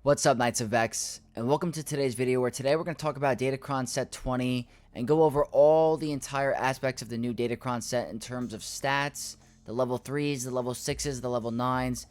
What's up, Knights of Vex, and welcome to today's video where today we're going to talk about Datacron Set 20 and go over all the entire aspects of the new Datacron set in terms of stats, the level 3s, the level 6s, the level 9s,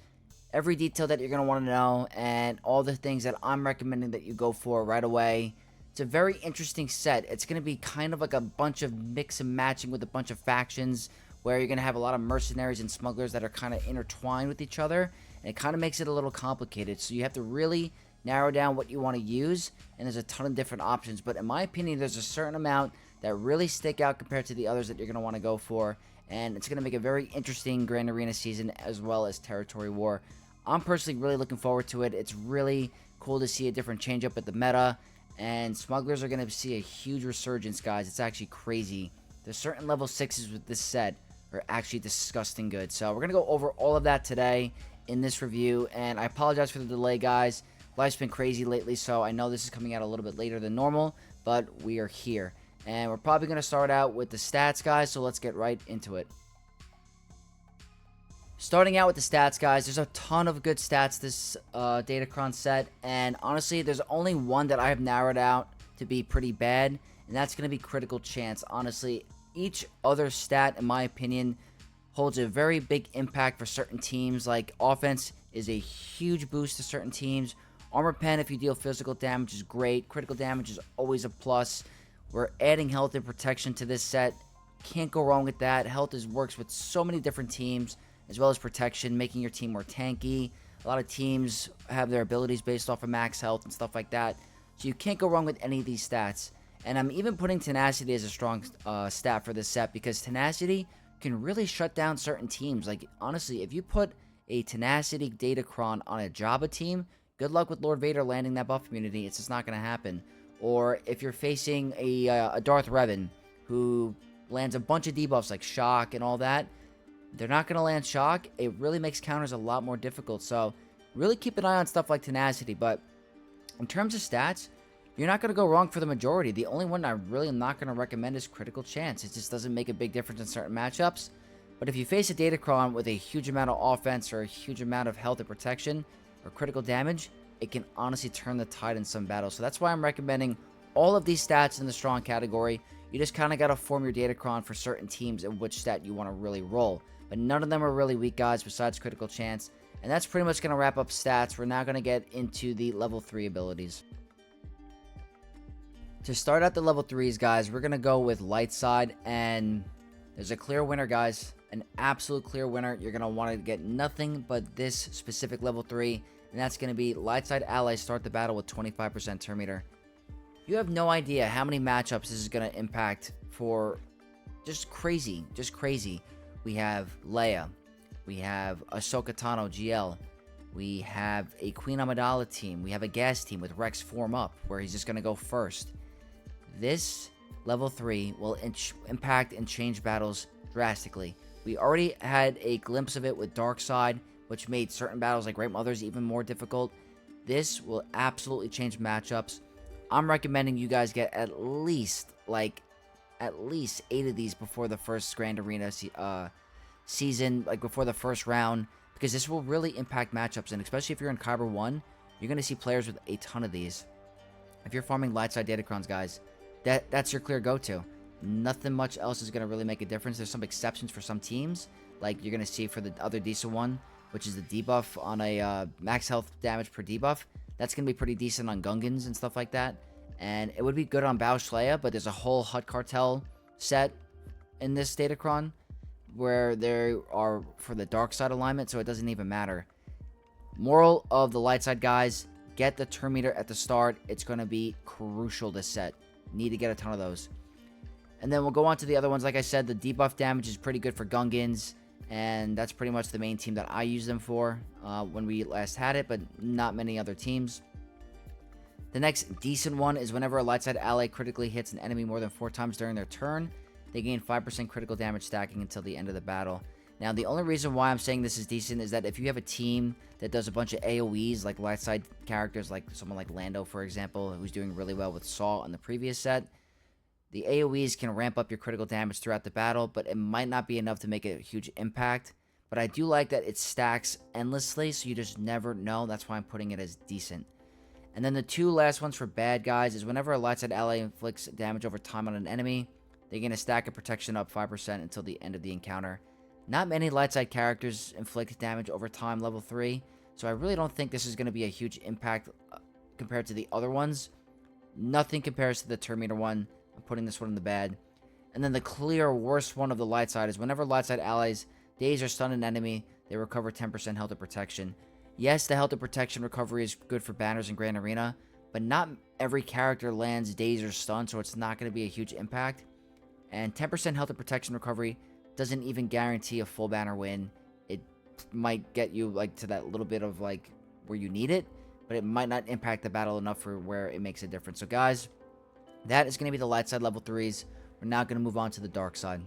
every detail that you're going to want to know, and all the things that I'm recommending that you go for right away. It's a very interesting set. It's going to be kind of like a bunch of mix and matching with a bunch of factions where you're going to have a lot of mercenaries and smugglers that are kind of intertwined with each other. And it kind of makes it a little complicated, so you have to really narrow down what you want to use, and there's a ton of different options. But in my opinion, there's a certain amount that really stick out compared to the others that you're going to want to go for, and it's going to make a very interesting Grand Arena season as well as Territory War. I'm personally really looking forward to it. It's really cool to see a different change up at the meta, and smugglers are going to see a huge resurgence, guys. It's actually crazy. There's certain level 6s with this set are actually disgusting good. So we're going to go over all of that today in this review, and I apologize for the delay, guys. Life's been crazy lately, so I know this is coming out a little bit later than normal, but we are here. And we're probably going to start out with the stats, guys, so let's get right into it. Starting out with the stats, guys, there's a ton of good stats this Datacron set, and honestly, there's only one that I have narrowed out to be pretty bad, and that's going to be critical chance. Honestly, each other stat, in my opinion, holds a very big impact for certain teams. Like offense is a huge boost to certain teams. Armor pen, if you deal physical damage, is great. Critical damage is always a plus. We're adding health and protection to this set. Can't go wrong with that. Health works with so many different teams, as well as protection, making your team more tanky. A lot of teams have their abilities based off of max health and stuff like that, so you can't go wrong with any of these stats. And I'm even putting tenacity as a strong stat for this set, because tenacity can really shut down certain teams. Like, honestly, if you put a tenacity Datacron on a Jabba team, good luck with Lord Vader landing that buff immunity. It's just not going to happen. Or if you're facing a Darth Revan who lands a bunch of debuffs like shock and all that, they're not going to land shock. It really makes counters a lot more difficult. So really keep an eye on stuff like tenacity. But in terms of stats, you're not going to go wrong for the majority. The only one I really am not going to recommend is critical chance. It just doesn't make a big difference in certain matchups. But if you face a Datacron with a huge amount of offense or a huge amount of health and protection or critical damage, it can honestly turn the tide in some battles. So that's why I'm recommending all of these stats in the strong category. You just kind of got to form your Datacron for certain teams and which stat you want to really roll. But none of them are really weak, guys, besides critical chance. And that's pretty much going to wrap up stats. We're now going to get into the level 3 abilities. To start out the level 3s, guys, we're going to go with light side, and there's a clear winner, guys. An absolute clear winner. You're going to want to get nothing but this specific level 3, and that's going to be light side allies start the battle with 25% turn meter. You have no idea how many matchups this is going to impact for just crazy. We have Leia. We have Ahsoka Tano GL. We have a Queen Amidala team. We have a gas team with Rex form up, where he's just going to go first. This level 3 will impact and change battles drastically. We already had a glimpse of it with Dark Side, which made certain battles like Great Mothers even more difficult. This will absolutely change matchups. I'm recommending you guys get at least 8 of these before the first Grand Arena season, like before the first round, because this will really impact matchups. And especially if you're in Kyber 1, you're going to see players with a ton of these. If you're farming light side Datacrons, guys, that's your clear go-to. Nothing much else is going to really make a difference. There's some exceptions for some teams, like you're going to see for the other decent one, which is the debuff on a max health damage per debuff. That's going to be pretty decent on Gungans and stuff like that. And it would be good on Bausch Leia, but there's a whole Hutt Cartel set in this Datacron where there are for the dark side alignment, so it doesn't even matter. Moral of the light side, guys, get the turn meter at the start. It's going to be crucial this set. Need to get a ton of those. And then we'll go on to the other ones. Like I said, the debuff damage is pretty good for Gungans, and that's pretty much the main team that I use them for when we last had it, but not many other teams. The next decent one is whenever a light side ally critically hits an enemy more than 4 times during their turn, they gain 5% critical damage stacking until the end of the battle. Now, the only reason why I'm saying this is decent is that if you have a team that does a bunch of AoEs, like light side characters, like someone like Lando, for example, who's doing really well with Saw in the previous set, the AoEs can ramp up your critical damage throughout the battle, but it might not be enough to make a huge impact. But I do like that it stacks endlessly, so you just never know. That's why I'm putting it as decent. And then the two last ones for bad guys is whenever a light side ally inflicts damage over time on an enemy, they gain a stack of protection up 5% until the end of the encounter. Not many light side characters inflict damage over time level 3, so I really don't think this is going to be a huge impact compared to the other ones. Nothing compares to the turn meter one. I'm putting this one in the bad. And then the clear worst one of the light side is whenever light side allies daze or stun an enemy, they recover 10% health and protection. Yes, the health and protection recovery is good for banners in Grand Arena, but not every character lands daze or stun, so it's not going to be a huge impact. And 10% health and protection recovery doesn't even guarantee a full banner win. It might get you like to that little bit of like where you need it, but it might not impact the battle enough for where it makes a difference. So guys, that is going to be the light side level 3s. We're now going to move on to the dark side.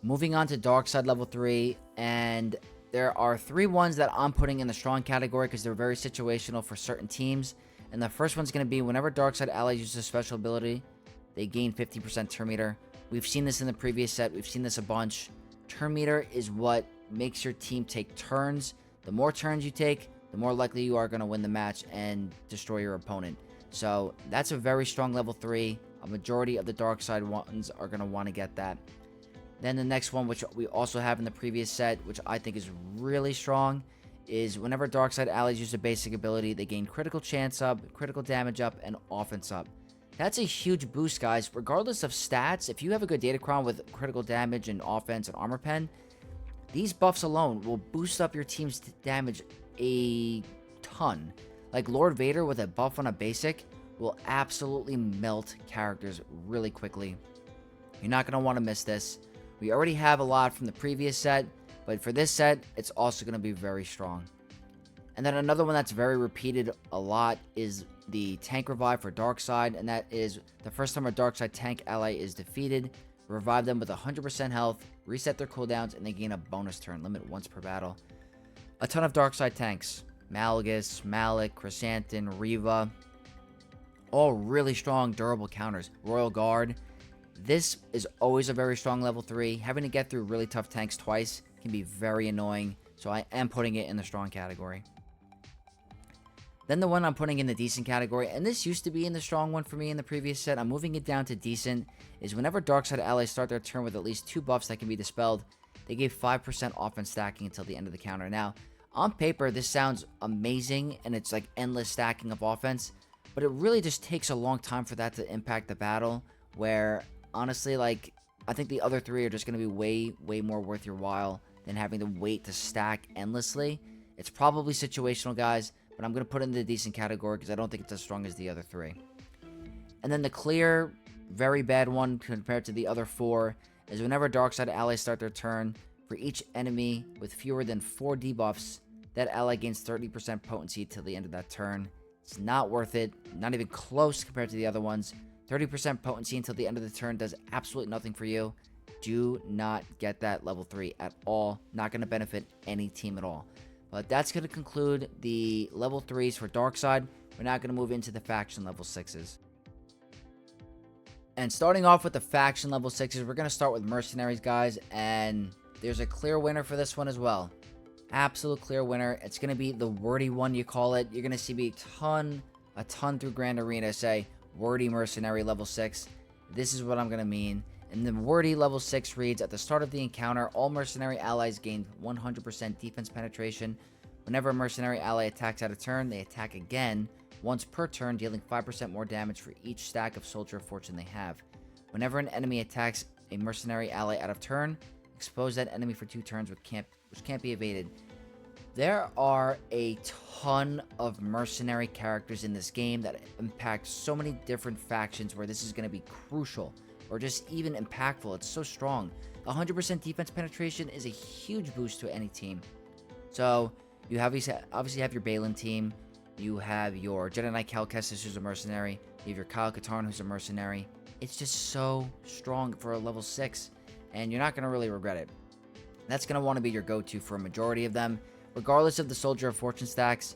Moving on to dark side level 3, and there are 3 ones that I'm putting in the strong category because they're very situational for certain teams. And the first one's going to be whenever dark side allies use a special ability, they gain 50% turn meter. We've seen this in the previous set. We've seen this a bunch. Turn meter is what makes your team take turns. The more turns you take, the more likely you are going to win the match and destroy your opponent. So that's a very strong level 3. A majority of the dark side ones are going to want to get that. Then the next one, which we also have in the previous set, which I think is really strong, is whenever dark side allies use a basic ability, they gain critical chance up, critical damage up, and offense up. That's a huge boost, guys. Regardless of stats, if you have a good Datacron with critical damage and offense and armor pen, these buffs alone will boost up your team's damage a ton. Like Lord Vader with a buff on a basic will absolutely melt characters really quickly. You're not going to want to miss this. We already have a lot from the previous set, but for this set, it's also going to be very strong. And then another one that's very repeated a lot is the tank revive for dark side, and that is the first time a dark side tank ally is defeated, revive them with 100% health, reset their cooldowns, and they gain a bonus turn, limit once per battle. A ton of dark side tanks, Malgus, Malik, Chrysanthemum, Reva, all really strong, durable counters. Royal Guard. This is always a very strong level 3. Having to get through really tough tanks twice can be very annoying, so I am putting it in the strong category. Then the one I'm putting in the decent category, and this used to be in the strong one for me in the previous set, I'm moving it down to decent, is whenever dark side allies start their turn with at least 2 buffs that can be dispelled, they give 5% offense stacking until the end of the counter. Now, on paper, this sounds amazing, and it's like endless stacking of offense, but it really just takes a long time for that to impact the battle, where honestly, like, I think the other 3 are just going to be way more worth your while than having to wait to stack endlessly. It's probably situational, guys, but I'm going to put it in the decent category because I don't think it's as strong as the other 3. And then the clear, very bad one compared to the other 4 is whenever dark side allies start their turn, for each enemy with fewer than 4 debuffs, that ally gains 30% potency till the end of that turn. It's not worth it, not even close compared to the other ones. 30% potency until the end of the turn does absolutely nothing for you. Do not get that level 3 at all. Not going to benefit any team at all. But that's going to conclude the level 3s for dark side. We're now going to move into the faction level 6s. And starting off with the faction level 6s, we're going to start with mercenaries, guys. And there's a clear winner for this one as well. Absolute clear winner. It's going to be the wordy one, you call it. You're going to see me a ton through Grand Arena say wordy mercenary level 6. This is what I'm going to mean. And the wordy level 6 reads, at the start of the encounter, all mercenary allies gain 100% defense penetration. Whenever a mercenary ally attacks out of turn, they attack again, once per turn, dealing 5% more damage for each stack of Soldier of Fortune they have. Whenever an enemy attacks a mercenary ally out of turn, expose that enemy for 2 turns which can't be evaded. There are a ton of mercenary characters in this game that impact so many different factions where this is going to be crucial or just even impactful. It's so strong. 100% defense penetration is a huge boost to any team. So you obviously have your Balin team. You have your Jedi Knight Cal Kestis, who's a mercenary. You have your Kyle Katarn, who's a mercenary. It's just so strong for a level 6, and you're not going to really regret it. That's going to want to be your go-to for a majority of them. Regardless of the Soldier of Fortune stacks,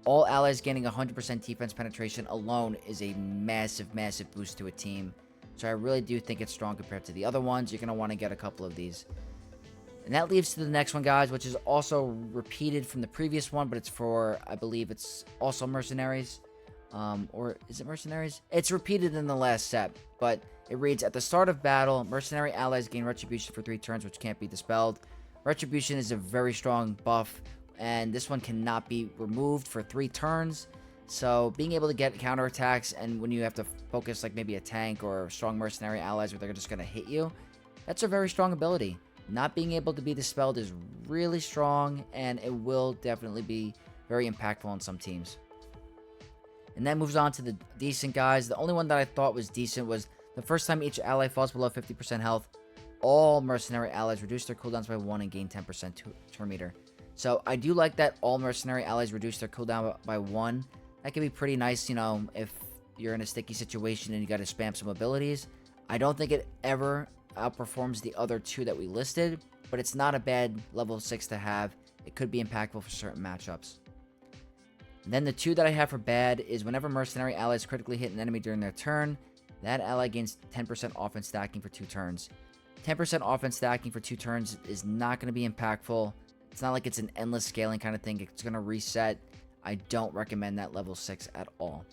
all allies gaining 100% defense penetration alone is a massive boost to a team. So I really do think it's strong compared to the other ones. You're going to want to get a couple of these. And that leads to the next one, guys, which is also repeated from the previous one, but it's for, I believe it's also Mercenaries. Or is it Mercenaries? It's repeated in the last set, but it reads, at the start of battle, Mercenary allies gain Retribution for 3 turns, which can't be dispelled. Retribution is a very strong buff, and this one cannot be removed for 3 turns. So being able to get counterattacks, and when you have to focus like maybe a tank or strong mercenary allies where they're just going to hit you, that's a very strong ability. Not being able to be dispelled is really strong, and it will definitely be very impactful on some teams. And that moves on to the decent guys. The only one that I thought was decent was the first time each ally falls below 50% health, all mercenary allies reduce their cooldowns by 1 and gain 10% turn meter. So I do like that all mercenary allies reduce their cooldown by 1. That can be pretty nice, you know, if you're in a sticky situation and you got to spam some abilities. I don't think it ever outperforms the other 2 that we listed, but it's not a bad level 6 to have. It could be impactful for certain matchups. And then the 2 that I have for bad is whenever mercenary allies critically hit an enemy during their turn, that ally gains 10% offense stacking for 2 turns. 10% offense stacking for 2 turns is not going to be impactful. It's not like it's an endless scaling kind of thing. It's going to reset. I don't recommend that level 6 at all.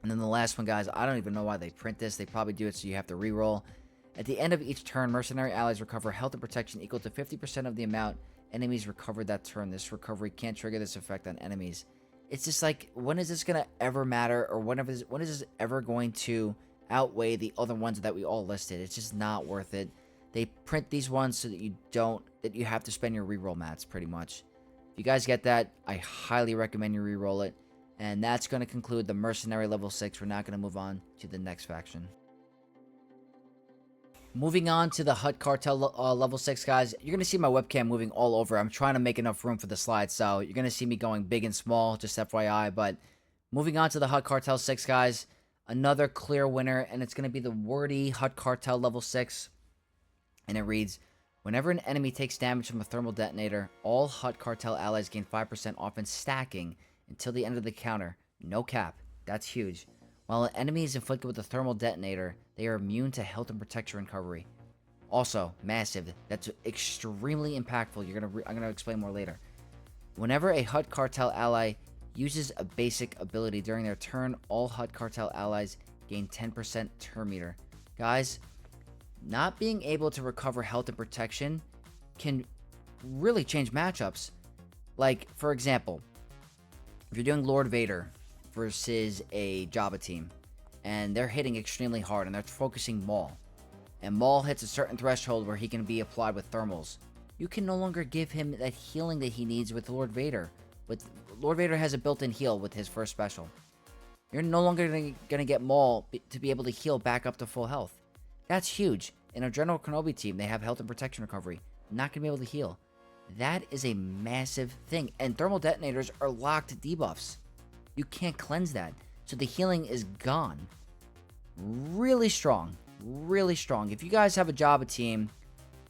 And then the last one, guys, I don't even know why they print this. They probably do it so you have to reroll. At the end of each turn, mercenary allies recover health and protection equal to 50% of the amount enemies recovered that turn. This recovery can't trigger this effect on enemies. It's just like, when is this going to ever matter, or when is this ever going to outweigh the other ones that we all listed? It's just not worth it. They print these ones so that you have to spend your reroll mats, pretty much. If you guys get that, I highly recommend you reroll it. And that's going to conclude the Mercenary Level 6. We're not going to move on to the next faction. Moving on to the Hutt Cartel Level 6, guys. You're going to see my webcam moving all over. I'm trying to make enough room for the slides, so you're going to see me going big and small, just FYI. But moving on to the Hutt Cartel 6, guys. Another clear winner, and it's going to be the wordy Hutt Cartel Level 6. And it reads, whenever an enemy takes damage from a thermal detonator, all Hutt Cartel allies gain 5% offense stacking until the end of the counter. No cap. That's huge. While an enemy is inflicted with a thermal detonator, they are immune to health and protection recovery. Also, massive. That's extremely impactful. I'm gonna explain more later. Whenever a Hutt Cartel ally uses a basic ability during their turn, all Hutt Cartel allies gain 10% turn meter. Guys, not being able to recover health and protection can really change matchups. Like, for example, if you're doing Lord Vader versus a Jabba team, and they're hitting extremely hard, and they're focusing Maul, and Maul hits a certain threshold where he can be applied with thermals, you can no longer give him that healing that he needs with Lord Vader. Lord Vader has a built-in heal with his first special. You're no longer going to get Maul to be able to heal back up to full health. That's huge. In a General Kenobi team, they have health and protection recovery. Not going to be able to heal. That is a massive thing. And thermal detonators are locked debuffs. You can't cleanse that. So the healing is gone. Really strong. Really strong. If you guys have a Jabba team,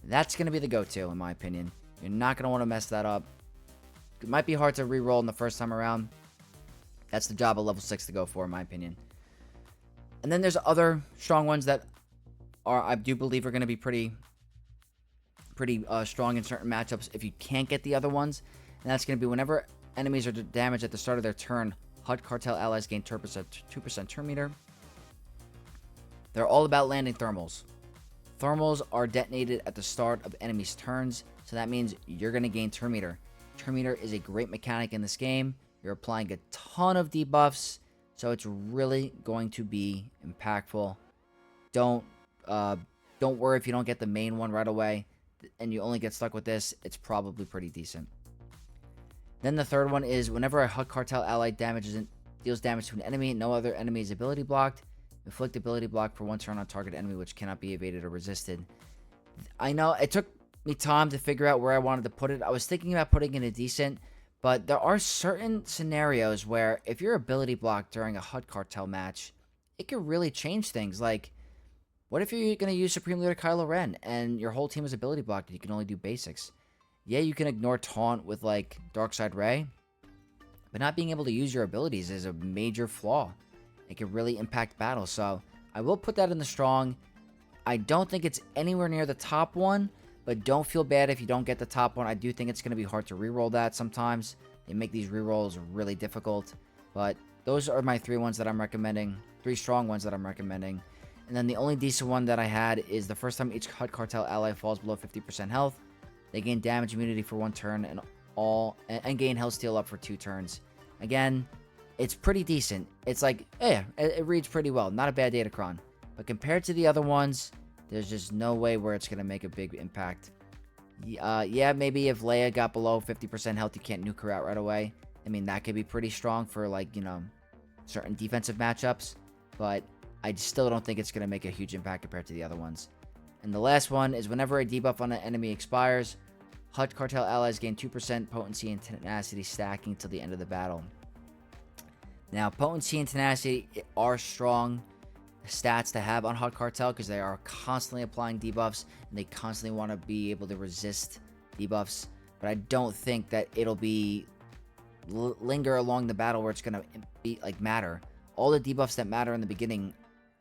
that's going to be the go-to, in my opinion. You're not going to want to mess that up. It might be hard to re-roll in the first time around. That's the Jabba level 6 to go for, in my opinion. And then there's other strong ones that I do believe are going to be pretty strong in certain matchups if you can't get the other ones. And that's going to be whenever enemies are damaged at the start of their turn, Hutt Cartel allies gain 2% turn meter. They're all about landing thermals. Thermals are detonated at the start of enemies' turns, so that means you're going to gain turn meter. Turn meter is a great mechanic in this game. You're applying a ton of debuffs, so it's really going to be impactful. Don't worry if you don't get the main one right away and you only get stuck with this. It's probably pretty decent. Then the third one is whenever a Hutt Cartel ally deals damage to an enemy, no other enemy is ability blocked. Inflict ability block for 1 turn on target enemy, which cannot be evaded or resisted. I know it took me time to figure out where I wanted to put it. I was thinking about putting in a decent, but there are certain scenarios where if you're ability blocked during a Hutt Cartel match, it could really change things. Like, what if you're going to use Supreme Leader Kylo Ren and your whole team is ability blocked and you can only do basics? Yeah, you can ignore taunt with, like, Darkside Ray, but not being able to use your abilities is a major flaw. It can really impact battle, so I will put that in the strong. I don't think it's anywhere near the top one, But don't feel bad if you don't get the top one. I do think it's going to be hard to reroll that sometimes. They make these rerolls really difficult. But those are my 3 ones that I'm recommending. 3 strong ones that I'm recommending. And then the only decent one that I had is the first time each Hutt Cartel ally falls below 50% health, they gain damage immunity for 1 turn and gain health steal up for 2 turns. Again, it's pretty decent. It's like, it reads pretty well. Not a bad Datacron. But compared to the other ones, there's just no way where it's going to make a big impact. Yeah, maybe if Leia got below 50% health, you can't nuke her out right away. I mean, that could be pretty strong for, like, you know, certain defensive matchups. But I still don't think it's going to make a huge impact compared to the other ones. And the last one is whenever a debuff on an enemy expires, Hutt Cartel allies gain 2% potency and tenacity stacking till the end of the battle. Now, potency and tenacity are strong stats to have on Hutt Cartel because they are constantly applying debuffs and they constantly want to be able to resist debuffs. But I don't think that it'll be linger along the battle where it's going to be like matter. All the debuffs that matter in the beginning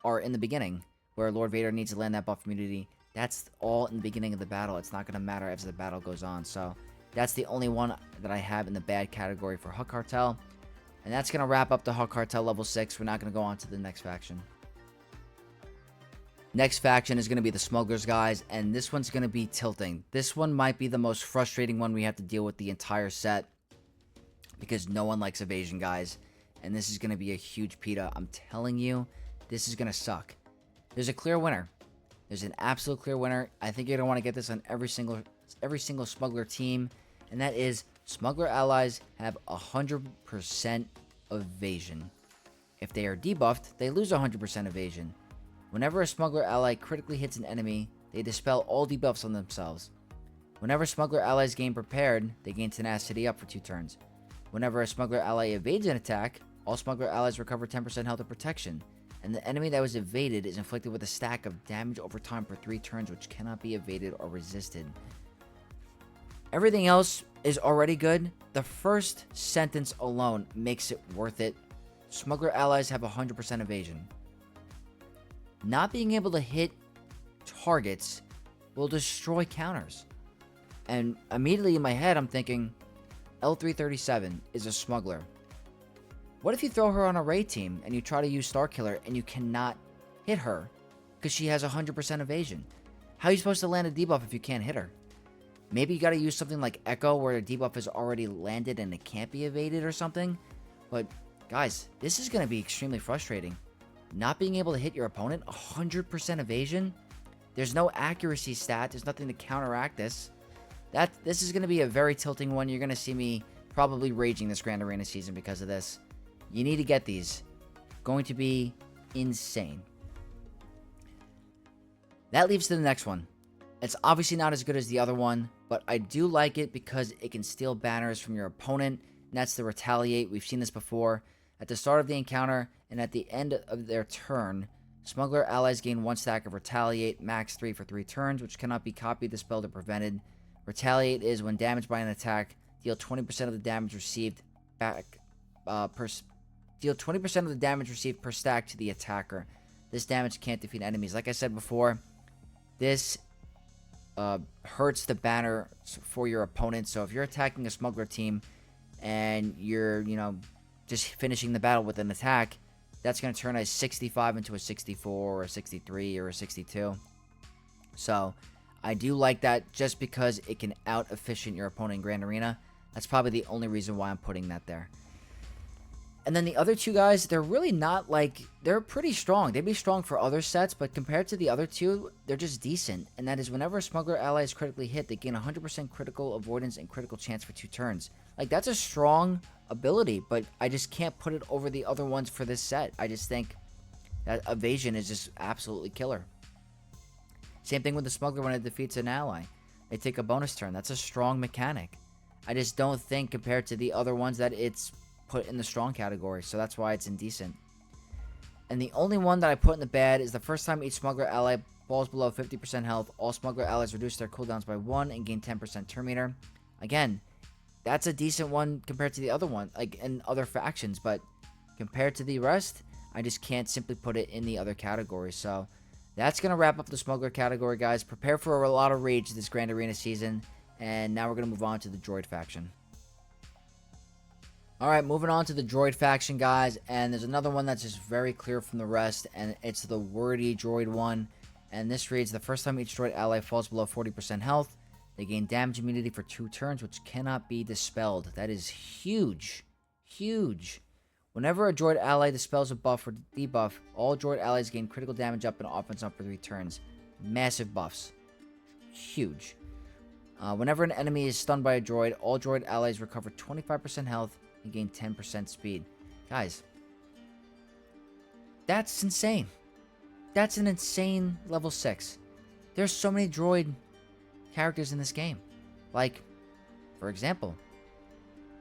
are in the beginning, where Lord Vader needs to land that buff immunity. That's all in the beginning of the battle. It's not going to matter as the battle goes on. So that's the only one that I have in the bad category for Hutt Cartel. And that's going to wrap up the Hutt Cartel level 6. We're not going to go on to the next faction. Next faction is going to be the Smugglers, guys. And this one's going to be tilting. This one might be the most frustrating one we have to deal with the entire set, because no one likes evasion, guys. And this is going to be a huge PETA. I'm telling you, this is going to suck. There's a clear winner. There's an absolute clear winner. I think you're going to want to get this on every single Smuggler team. And that is Smuggler allies have 100% evasion. If they are debuffed, they lose 100% evasion. Whenever a Smuggler ally critically hits an enemy, they dispel all debuffs on themselves. Whenever Smuggler allies gain prepared, they gain tenacity up for 2 turns. Whenever a Smuggler ally evades an attack, all Smuggler allies recover 10% health of protection, and the enemy that was evaded is inflicted with a stack of damage over time for 3 turns, which cannot be evaded or resisted. Everything else is already good. The first sentence alone makes it worth it. Smuggler allies have 100% evasion. Not being able to hit targets will destroy counters. And immediately in my head, I'm thinking, L337 is a Smuggler. What if you throw her on a raid team and you try to use Starkiller and you cannot hit her because she has 100% evasion? How are you supposed to land a debuff if you can't hit her? Maybe you got to use something like Echo where a debuff is already landed and it can't be evaded or something. But guys, this is going to be extremely frustrating. Not being able to hit your opponent, 100% evasion. There's no accuracy stat. There's nothing to counteract this. This is going to be a very tilting one. You're going to see me probably raging this Grand Arena season because of this. You need to get these. Going to be insane. That leads to the next one. It's obviously not as good as the other one, but I do like it because it can steal banners from your opponent, and that's the Retaliate. We've seen this before. At the start of the encounter and at the end of their turn, Smuggler allies gain 1 stack of Retaliate, max 3 for 3 turns, which cannot be copied, dispelled, or prevented. Retaliate is when damaged by an attack, deal 20% of the damage received deal 20% of the damage received per stack to the attacker. This damage can't defeat enemies. Like I said before, this hurts the banner for your opponent. So if you're attacking a Smuggler team and you're, just finishing the battle with an attack, that's going to turn a 65 into a 64 or a 63 or a 62. So I do like that just because it can out-efficient your opponent in Grand Arena. That's probably the only reason why I'm putting that there. And then the other 2 guys, they're really not like, they're pretty strong. They'd be strong for other sets, but compared to the other 2, they're just decent. And that is whenever a Smuggler ally is critically hit, they gain 100% critical avoidance and critical chance for 2 turns. Like, that's a strong ability, but I just can't put it over the other ones for this set. I just think that evasion is just absolutely killer. Same thing with the Smuggler when it defeats an ally. They take a bonus turn. That's a strong mechanic. I just don't think compared to the other ones that it's put in the strong category, so that's why it's indecent. And the only one that I put in the bad is the first time each Smuggler ally falls below 50% health, all Smuggler allies reduce their cooldowns by 1 and gain 10% turn meter. Again, that's a decent one compared to the other one, like in other factions, but compared to the rest, I just can't simply put it in the other category. So That's going to wrap up the Smuggler category, guys. Prepare for a lot of rage this Grand Arena season. And now we're going to move on to the Droid faction. Alright, moving on to the Droid faction, guys. And there's another one that's just very clear from the rest. And it's the wordy Droid one. And this reads, the first time each Droid ally falls below 40% health, they gain damage immunity for 2 turns, which cannot be dispelled. That is huge. Huge. Whenever a Droid ally dispels a buff or debuff, all Droid allies gain critical damage up and offense up for 3 turns. Massive buffs. Huge. Whenever an enemy is stunned by a Droid, all Droid allies recover 25% health and gain 10% speed. Guys, that's insane. That's an insane level 6. There's so many Droid characters in this game. Like, for example,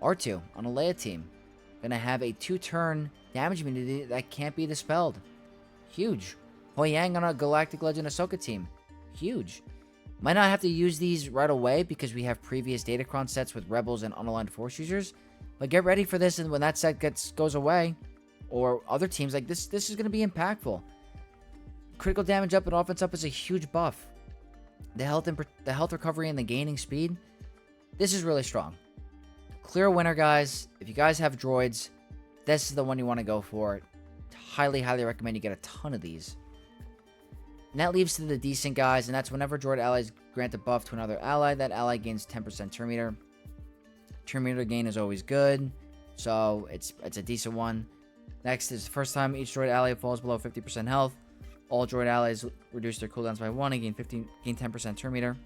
R2 on a Leia team. Gonna have a 2-turn damage immunity that can't be dispelled. Huge. Huyang on a Galactic Legend Ahsoka team. Huge. Might not have to use these right away because we have previous Datacron sets with Rebels and unaligned Force users. But get ready for this, and when that set goes away, or other teams like this is gonna be impactful. Critical damage up and offense up is a huge buff. The health recovery and the gaining speed. This is really strong. Clear winner, guys. If you guys have droids, this is the one you want to go for. Highly, highly recommend you get a ton of these. And that leaves to the decent guys, and that's whenever droid allies grant a buff to another ally, that ally gains 10% turn meter. Turn meter gain is always good, so it's a decent one. Next is the first time each droid ally falls below 50% health, all droid allies reduce their cooldowns by 1 and gain 10% turn meter.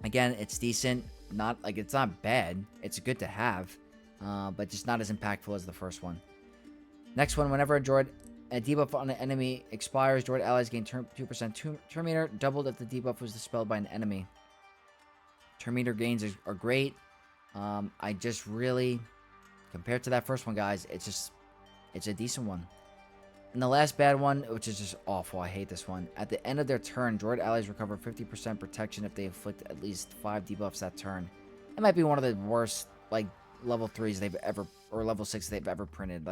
Again, it's decent. It's not bad. It's good to have, but just not as impactful as the first one. Next one, whenever a debuff on an enemy expires, droid allies gain 2% turn meter, doubled if the debuff was dispelled by an enemy. Turn meter gains are great. I just really, compared to that first one, guys, it's a decent one. And the last bad one, which is just awful, I hate this one. At the end of their turn, droid allies recover 50% protection if they inflict at least 5 debuffs that turn. It might be one of the worst, level 3s they've ever, or level 6 they've ever printed.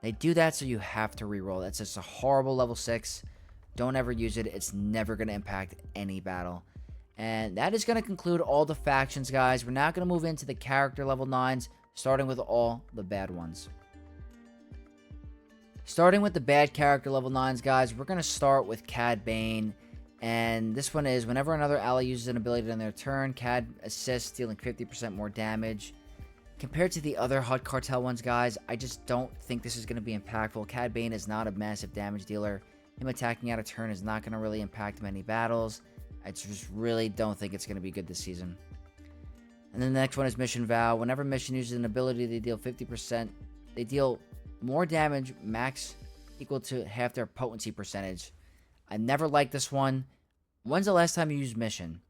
They do that so you have to reroll. That's just a horrible level 6. Don't ever use it. It's never going to impact any battle. And that is going to conclude all the factions, guys. We're now going to move into the character level 9s, starting with all the bad ones. Starting with the bad character level 9s, guys, we're going to start with Cad Bane. And this one is, whenever another ally uses an ability on their turn, Cad assists, dealing 50% more damage. Compared to the other Hutt Cartel ones, guys, I just don't think this is going to be impactful. Cad Bane is not a massive damage dealer. Him attacking out of turn is not going to really impact many battles. I just really don't think it's going to be good this season. And then the next one is Mission Vow. Whenever Mission uses an ability, they deal 50%. They deal more damage, max equal to half their potency percentage. I never liked this one. When's the last time you used Mission?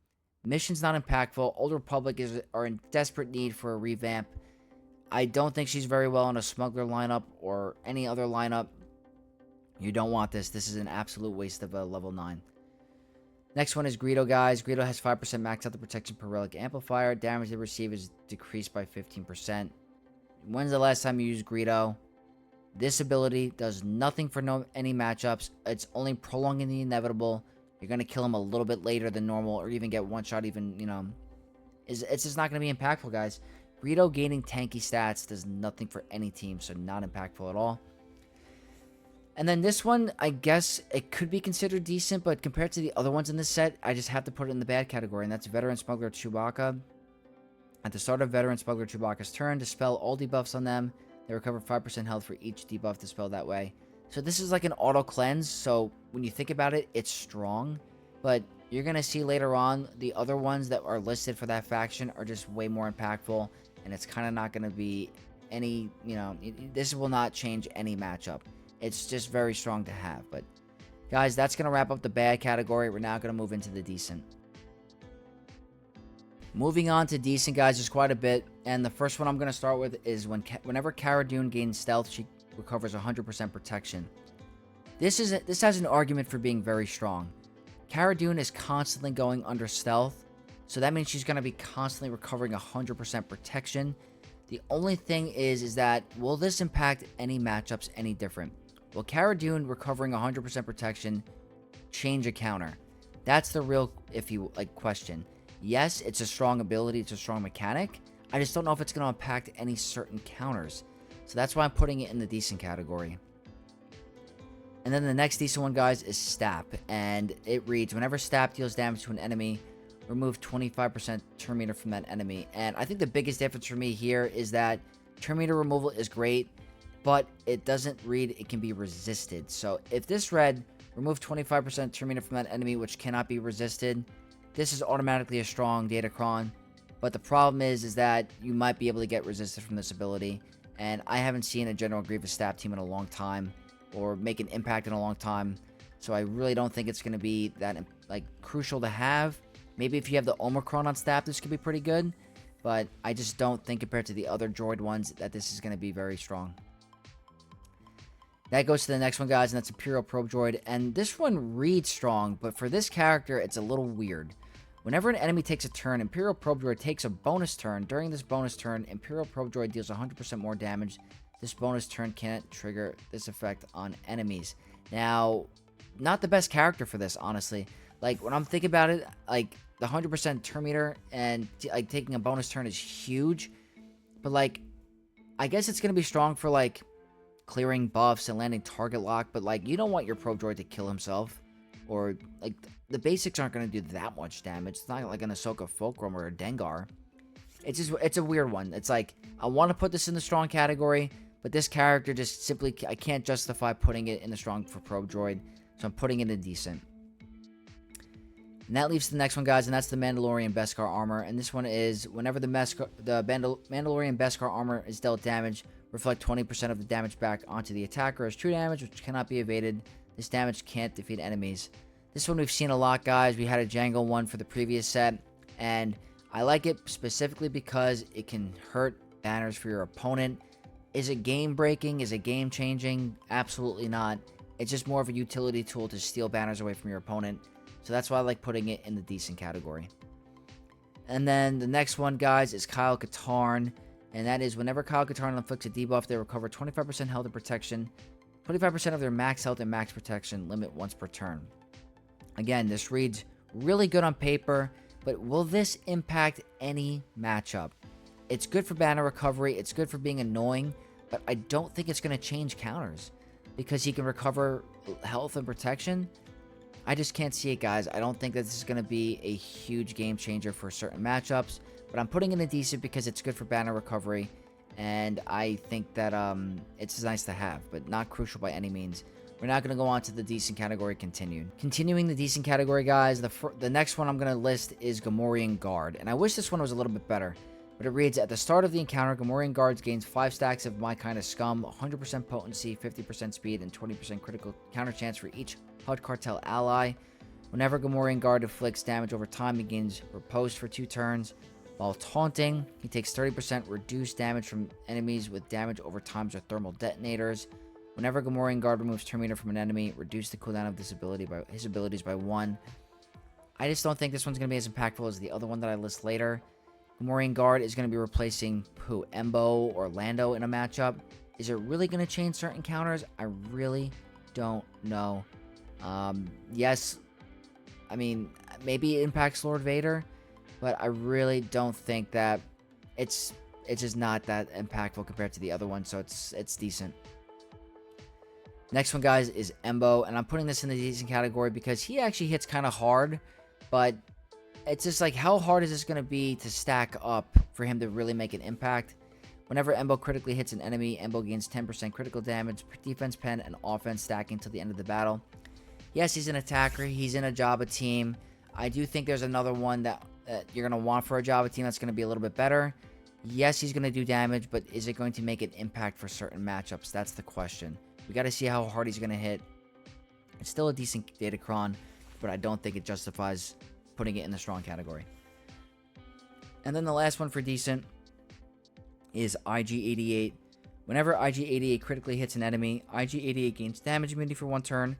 Mission's not impactful. Old Republic are in desperate need for a revamp. I don't think she's very well in a Smuggler lineup or any other lineup. You don't want this. This is an absolute waste of a level 9. Next one is Greedo, guys. Greedo has 5% max out the protection per relic amplifier. Damage they receive is decreased by 15%. When's the last time you used Greedo? This ability does nothing for any matchups. It's only prolonging the inevitable. You're going to kill him a little bit later than normal, or even get one shot even, it's just not going to be impactful, guys. Greedo gaining tanky stats does nothing for any team, so not impactful at all. And then this one, I guess it could be considered decent, but compared to the other ones in this set, I just have to put it in the bad category, and that's Veteran Smuggler Chewbacca. At the start of Veteran Smuggler Chewbacca's turn, dispel all debuffs on them. They recover 5% health for each debuff dispelled that way. So this is like an auto cleanse, so when you think about it, it's strong. But you're going to see later on, the other ones that are listed for that faction are just way more impactful. And it's kind of not going to be any, this will not change any matchup. It's just very strong to have. But guys, that's going to wrap up the bad category. We're now going to move into the decent. Moving on to decent, guys, there's quite a bit. And the first one I'm going to start with is whenever Cara Dune gains stealth, she recovers 100% protection. This has an argument for being very strong. Cara Dune is constantly going under stealth, so that means she's going to be constantly recovering 100% protection. The only thing is that, will this impact any matchups any different? Will Cara Dune recovering 100% protection change a counter? That's the real, if you like, question. Yes, it's a strong ability, it's a strong mechanic. I just don't know if it's going to impact any certain counters. So that's why I'm putting it in the decent category. And then the next decent one, guys, is Stap. And it reads, whenever Stap deals damage to an enemy, remove 25% turn meter from that enemy. And I think the biggest difference for me here is that turn meter removal is great, but it doesn't read it can be resisted. So if this read, remove 25% turn meter from that enemy, which cannot be resisted, this is automatically a strong Datacron. But the problem is that you might be able to get resisted from this ability. And I haven't seen a General Grievous Stap team in a long time, or make an impact in a long time. So I really don't think it's going to be that like crucial to have. Maybe if you have the Omicron on Stap, this could be pretty good. But I just don't think compared to the other droid ones that this is going to be very strong. That goes to the next one, guys, and that's Imperial Probe Droid. And this one reads strong, but for this character, it's a little weird. Whenever an enemy takes a turn, Imperial Probe Droid takes a bonus turn. During this bonus turn, Imperial Probe Droid deals 100% more damage. This bonus turn can't trigger this effect on enemies. Now, not the best character for this, honestly. Like, when I'm thinking about it, like, the 100% turn meter and, like, taking a bonus turn is huge. But, like, I guess it's going to be strong for, like, clearing buffs and landing target lock. But, like, you don't want your Probe Droid to kill himself. Or, like, the basics aren't going to do that much damage. It's not like an Ahsoka Fulcrum or a Dengar. It's a weird one. It's like, I want to put this in the strong category, but this character just simply, I can't justify putting it in the strong for Probe Droid, so I'm putting it in decent. And that leaves the next one, guys, and that's the Mandalorian Beskar armor. And this one is, whenever the Mandalorian Beskar armor is dealt damage, reflect 20% of the damage back onto the attacker as true damage, which cannot be evaded. This damage can't defeat enemies. This one we've seen a lot, guys. We had a Jango one for the previous set, and I like it specifically because it can hurt banners for your opponent. Is it game-breaking? Is it game-changing? Absolutely not. It's just more of a utility tool to steal banners away from your opponent. So that's why I like putting it in the decent category. And then the next one, guys, is Kyle Katarn. And that is, whenever Kyle Katarn inflicts a debuff, they recover 25% health and protection, 25% of their max health and max protection limit once per turn. Again, this reads really good on paper, but will this impact any matchup? It's good for banner recovery, it's good for being annoying, but I don't think it's going to change counters because he can recover health and protection. I just can't see it, guys. I don't think that this is going to be a huge game changer for certain matchups, but I'm putting in a decent because it's good for banner recovery, and I think that it's nice to have, but not crucial by any means. We're not going to go on to the decent category continued. Continuing the decent category, guys, the next one I'm going to list is Gamorrean Guard, and I wish this one was a little bit better. But it reads, at the start of the encounter, Gamorrean Guards gains 5 stacks of My Kind of Scum, 100% potency, 50% speed, and 20% critical counter chance for each Hutt Cartel ally. Whenever Gamorrean Guard inflicts damage over time, he gains riposte for 2 turns. While taunting, he takes 30% reduced damage from enemies with damage over times or thermal detonators. Whenever Gamorrean Guard removes turn meter from an enemy, reduce the cooldown of his abilities by 1. I just don't think this one's going to be as impactful as the other one that I list later. Gamorrean Guard is going to be replacing Embo or Lando in a matchup. Is it really going to change certain counters? I really don't know. Yes, I mean, maybe it impacts Lord Vader, but I really don't think that it's just not that impactful compared to the other one, so it's decent. Next one, guys, is Embo, and I'm putting this in the decent category because he actually hits kind of hard, but it's just like, how hard is this going to be to stack up for him to really make an impact? Whenever Embo critically hits an enemy, Embo gains 10% critical damage, defense pen, and offense stacking till the end of the battle. Yes, he's an attacker. He's in a Jabba team. I do think there's another one that you're going to want for a Jabba team that's going to be a little bit better. Yes, he's going to do damage, but is it going to make an impact for certain matchups? That's the question. We got to see how hard he's going to hit. It's still a decent Datacron, but I don't think it justifies putting it in the strong category. And then the last one for decent is IG-88. Whenever IG-88 critically hits an enemy, IG-88 gains damage immunity for 1 turn,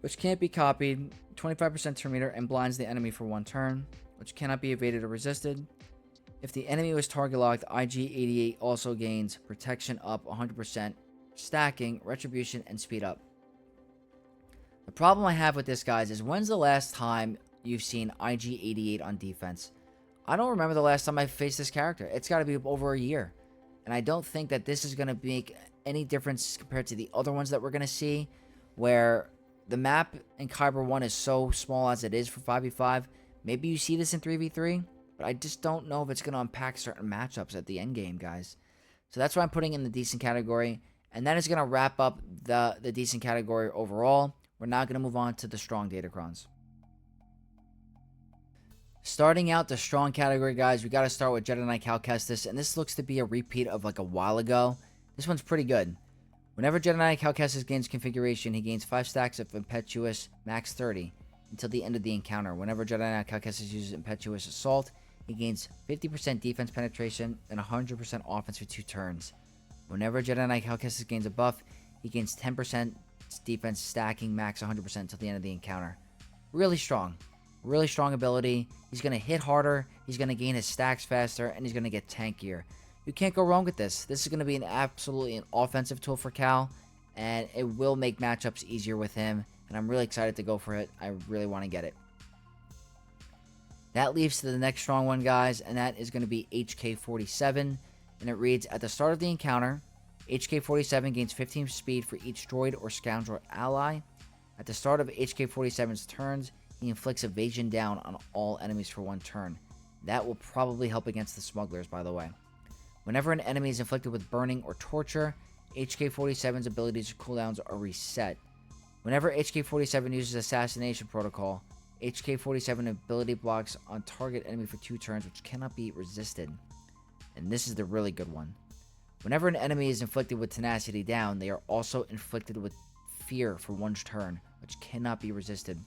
which can't be copied, 25% turn meter, and blinds the enemy for 1 turn, which cannot be evaded or resisted. If the enemy was target locked, IG-88 also gains protection up 100%, stacking, retribution, and speed up. The problem I have with this, guys, is when's the last time you've seen IG-88 on defense? I don't remember the last time I faced this character. It's got to be over a year. And I don't think that this is going to make any difference compared to the other ones that we're going to see, where the map in Kyber 1 is so small as it is for 5v5. Maybe you see this in 3v3, but I just don't know if it's going to unpack certain matchups at the end game, guys. So that's why I'm putting in the decent category. And that is going to wrap up the decent category overall. We're now going to move on to the strong Datacrons. Starting out the strong category, guys, we got to start with Jedi Knight Cal Kestis, and this looks to be a repeat of like a while ago. This one's pretty good. Whenever Jedi Knight Cal Kestis gains configuration, he gains 5 stacks of Impetuous, max 30, until the end of the encounter. Whenever Jedi Knight Cal Kestis uses Impetuous Assault, he gains 50% defense penetration and 100% offense for 2 turns. Whenever Jedi Knight Cal Kestis gains a buff, he gains 10% defense, stacking max 100% until the end of the encounter. Really strong. Really strong ability. He's going to hit harder, he's going to gain his stacks faster, and he's going to get tankier. You can't go wrong with this. This is going to be absolutely an offensive tool for Cal, and it will make matchups easier with him, and I'm really excited to go for it. I really want to get it. That leads to the next strong one, guys, and that is going to be HK-47, and it reads, at the start of the encounter, HK-47 gains 15 speed for each droid or scoundrel ally. At the start of HK-47's turns, he inflicts evasion down on all enemies for 1 turn. That will probably help against the smugglers, by the way. Whenever an enemy is inflicted with burning or torture, HK-47's abilities or cooldowns are reset. Whenever HK-47 uses Assassination Protocol, HK-47 ability blocks on target enemy for 2 turns, which cannot be resisted. And this is the really good one. Whenever an enemy is inflicted with Tenacity Down, they are also inflicted with Fear for 1 turn, which cannot be resisted.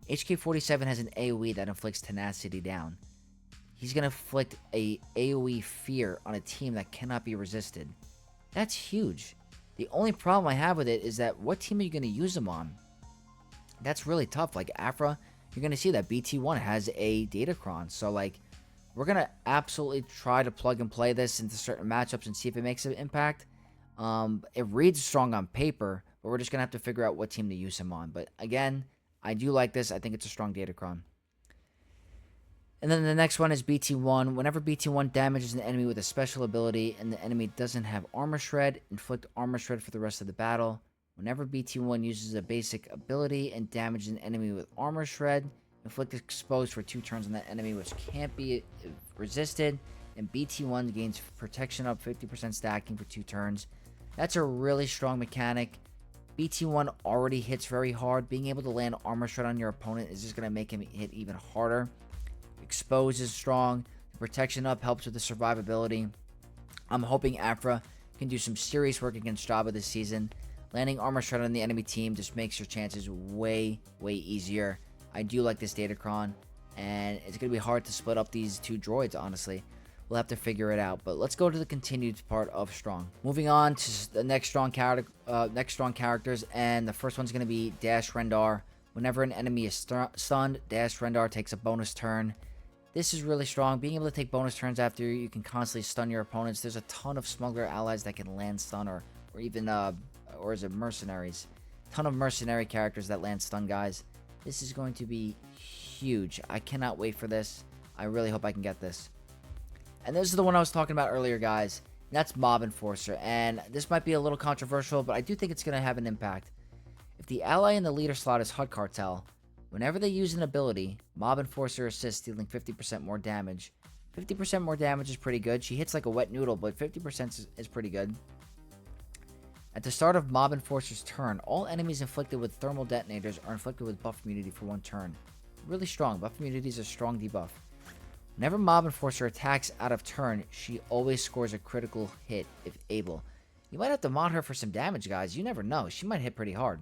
HK-47 has an AoE that inflicts Tenacity Down. He's going to inflict a AoE Fear on a team that cannot be resisted. That's huge. The only problem I have with it is that what team are you going to use him on? That's really tough. Like Afra, you're going to see that BT1 has a Datacron. So like, we're going to absolutely try to plug and play this into certain matchups and see if it makes an impact. It reads strong on paper, but we're just going to have to figure out what team to use him on. But again, I do like this. I think it's a strong Datacron. And then the next one is BT1. Whenever BT1 damages an enemy with a special ability and the enemy doesn't have Armor Shred, inflict Armor Shred for the rest of the battle. Whenever BT1 uses a basic ability and damages an enemy with Armor Shred, inflict Exposed for 2 turns on that enemy, which can't be resisted. And BT1 gains protection up 50% stacking for 2 turns. That's a really strong mechanic. BT1 already hits very hard. Being able to land Armor Shred on your opponent is just going to make him hit even harder. Expose is strong. The protection up helps with the survivability. I'm hoping Afra can do some serious work against Jabba this season. Landing Armor Shred on the enemy team just makes your chances way, way easier. I do like this Datacron, and it's going to be hard to split up these 2 droids, honestly. We'll have to figure it out, but let's go to the continued part of strong. Moving on to the next strong characters, and the first one's going to be Dash Rendar. Whenever an enemy is stunned, Dash Rendar takes a bonus turn. This is really strong. Being able to take bonus turns after you can constantly stun your opponents. There's a ton of smuggler allies that can land stun, or even or is it mercenaries? Ton of mercenary characters that land stun, guys. This is going to be huge. I cannot wait for this. I really hope I can get this. And this is the one I was talking about earlier, guys. That's Mob Enforcer. And this might be a little controversial, but I do think it's going to have an impact. If the ally in the leader slot is Hutt Cartel, whenever they use an ability, Mob Enforcer assists, dealing 50% more damage. 50% more damage is pretty good. She hits like a wet noodle, but 50% is pretty good. At the start of Mob Enforcer's turn, all enemies inflicted with thermal detonators are inflicted with buff immunity for 1 turn. Really strong. Buff immunity is a strong debuff. Whenever Mob Enforcer attacks out of turn, she always scores a critical hit if able. You might have to mod her for some damage, guys. You never know. She might hit pretty hard.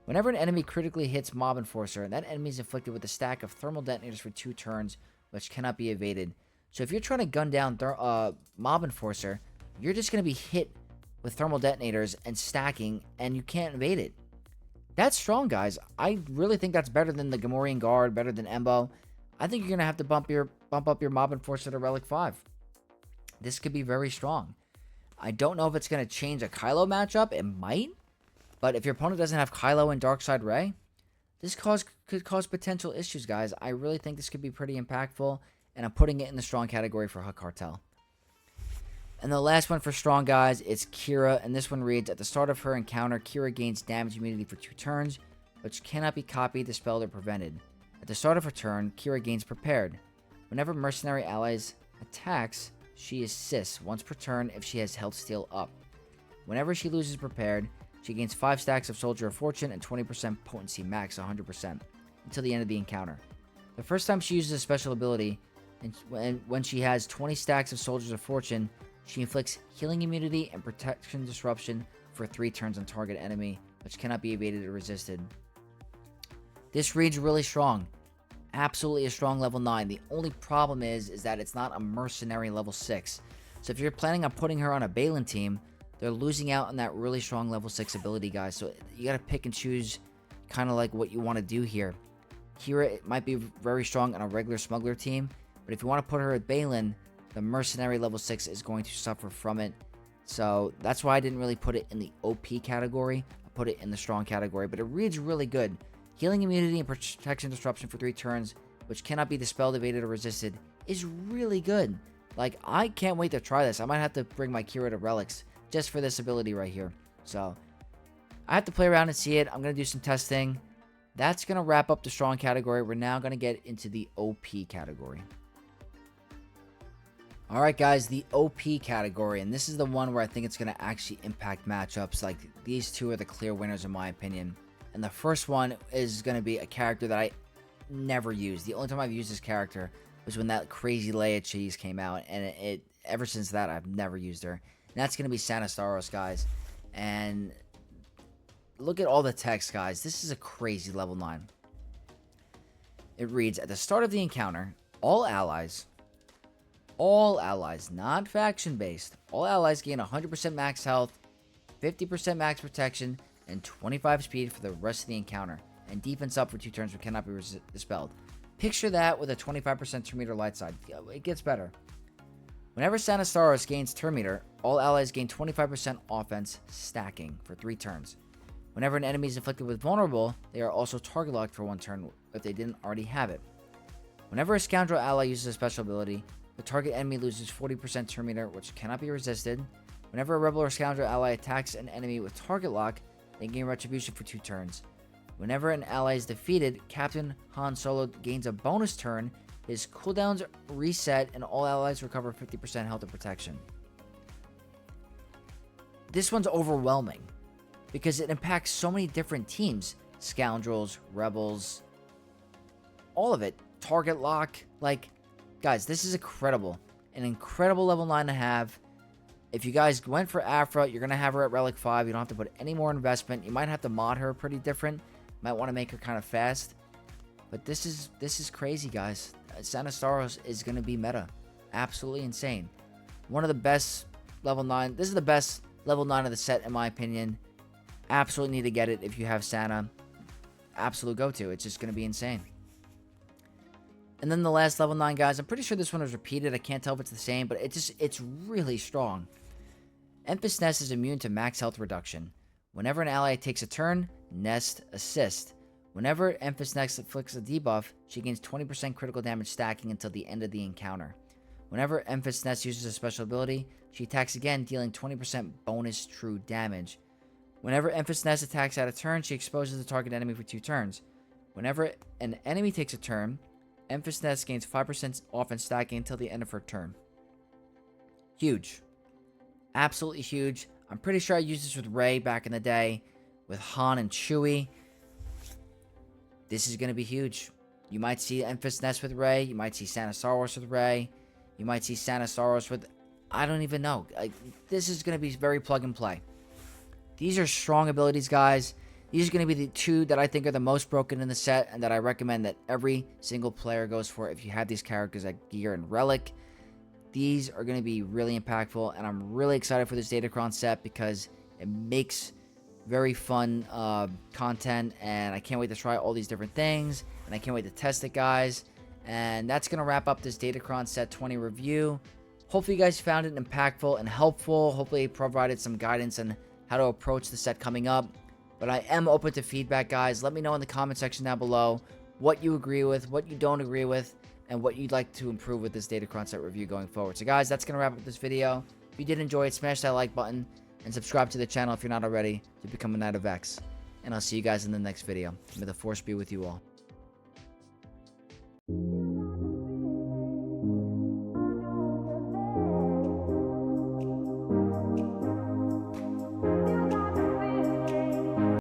Whenever an enemy critically hits Mob Enforcer, that enemy is inflicted with a stack of thermal detonators for 2 turns, which cannot be evaded. So if you're trying to gun down Mob Enforcer, you're just going to be hit with thermal detonators and stacking, and you can't evade it. That's strong, guys. I really think that's better than the Gamorrean Guard, better than Embo. I think you're going to have to bump up your Mob Enforcer to Relic 5. This could be very strong. I don't know if it's going to change a Kylo matchup. It might. But if your opponent doesn't have Kylo and Darkside Rey, this could cause potential issues, guys. I really think this could be pretty impactful, and I'm putting it in the strong category for Hutt Cartel. And the last one for strong, guys, it's Kira, and this one reads, at the start of her encounter, Kira gains damage immunity for 2 turns, which cannot be copied, dispelled, or prevented. At the start of her turn, Kira gains prepared. Whenever mercenary allies attacks, she assists once per turn if she has health steal up. Whenever she loses prepared, she gains 5 stacks of Soldier of Fortune and 20% potency max 100% until the end of the encounter. The first time she uses a special ability, and when she has 20 stacks of Soldiers of Fortune, she inflicts healing immunity and protection disruption for 3 turns on target enemy, which cannot be evaded or resisted. This reads really strong. Absolutely a strong level 9. The only problem is that it's not a mercenary level 6. So if you're planning on putting her on a Balin team, they're losing out on that really strong level 6 ability, guys. So you got to pick and choose kind of like what you want to do here. Kira, it might be very strong on a regular Smuggler team, but if you want to put her at Balin, the Mercenary Level 6 is going to suffer from it. So that's why I didn't really put it in the OP category. I put it in the strong category, but it reads really good. Healing immunity and protection disruption for 3 turns, which cannot be dispelled, evaded, or resisted, is really good. Like, I can't wait to try this. I might have to bring my Kira to Relics just for this ability right here. So I have to play around and see it. I'm going to do some testing. That's going to wrap up the strong category. We're now going to get into the OP category. Alright guys, the OP category, and this is the one where I think it's going to actually impact matchups. Like, these two are the clear winners in my opinion. And the first one is going to be a character that I never used. The only time I've used this character was when that crazy Leia cheese came out, and ever since that I've never used her. And that's going to be Sanastaros, guys. And look at all the text, guys. This is a crazy level 9. It reads, at the start of the encounter, all allies, not faction-based, all allies gain 100% max health, 50% max protection, and 25 speed for the rest of the encounter, and defense up for 2 turns but cannot be dispelled. Picture that with a 25% turn meter light side. It gets better. Whenever Sanastaros gains turn meter, all allies gain 25% offense stacking for 3 turns. Whenever an enemy is inflicted with vulnerable, they are also target locked for 1 turn if they didn't already have it. Whenever a scoundrel ally uses a special ability, the target enemy loses 40% turn meter, which cannot be resisted. Whenever a rebel or scoundrel ally attacks an enemy with target lock, they gain retribution for 2 turns. Whenever an ally is defeated, Captain Han Solo gains a bonus turn, his cooldowns reset, and all allies recover 50% health and protection. This one's overwhelming because it impacts so many different teams. Scoundrels, rebels, all of it. Target lock. Like, guys, this is incredible. An incredible level 9 to have. If you guys went for Afra, you're going to have her at Relic 5. You don't have to put any more investment. You might have to mod her pretty different. Might want to make her kind of fast. But this is crazy, guys. Sanastaros is going to be meta. Absolutely insane. One of the best level 9. This is the best level 9 of the set, in my opinion. Absolutely need to get it if you have Sana. Absolute go-to. It's just going to be insane. And then the last level 9, guys. I'm pretty sure this one was repeated. I can't tell if it's the same, but it's really strong. Emphas Nest is immune to max health reduction. Whenever an ally takes a turn, Nest assist. Whenever Emphas Nest inflicts a debuff, she gains 20% critical damage stacking until the end of the encounter. Whenever Emphas Nest uses a special ability, she attacks again, dealing 20% bonus true damage. Whenever Emphas Nest attacks out of turn, she exposes the target enemy for 2 turns. Whenever an enemy takes a turn, Emphas Nest gains 5% offense stacking until the end of her turn. Huge. Absolutely huge. I'm pretty sure I used this with Rey back in the day, with Han and Chewie. This is going to be huge. You might see Emphas Nest with Rey. You might see Sanastaros with Rey. You might see Sanastaros with... I don't even know. This is going to be very plug and play. These are strong abilities, guys. These are going to be the 2 that I think are the most broken in the set, and that I recommend that every single player goes for if you have these characters at Gear and Relic. These are going to be really impactful, and I'm really excited for this Datacron set because it makes very fun content, and I can't wait to try all these different things, and I can't wait to test it, guys. And that's going to wrap up this Datacron Set 20 review. Hopefully you guys found it impactful and helpful. Hopefully it provided some guidance on how to approach the set coming up. But I am open to feedback, guys. Let me know in the comment section down below what you agree with, what you don't agree with, and what you'd like to improve with this Datacron Set review going forward. So guys, that's going to wrap up this video. If you did enjoy it, smash that like button and subscribe to the channel if you're not already to become a Knight of X. And I'll see you guys in the next video. May the Force be with you all.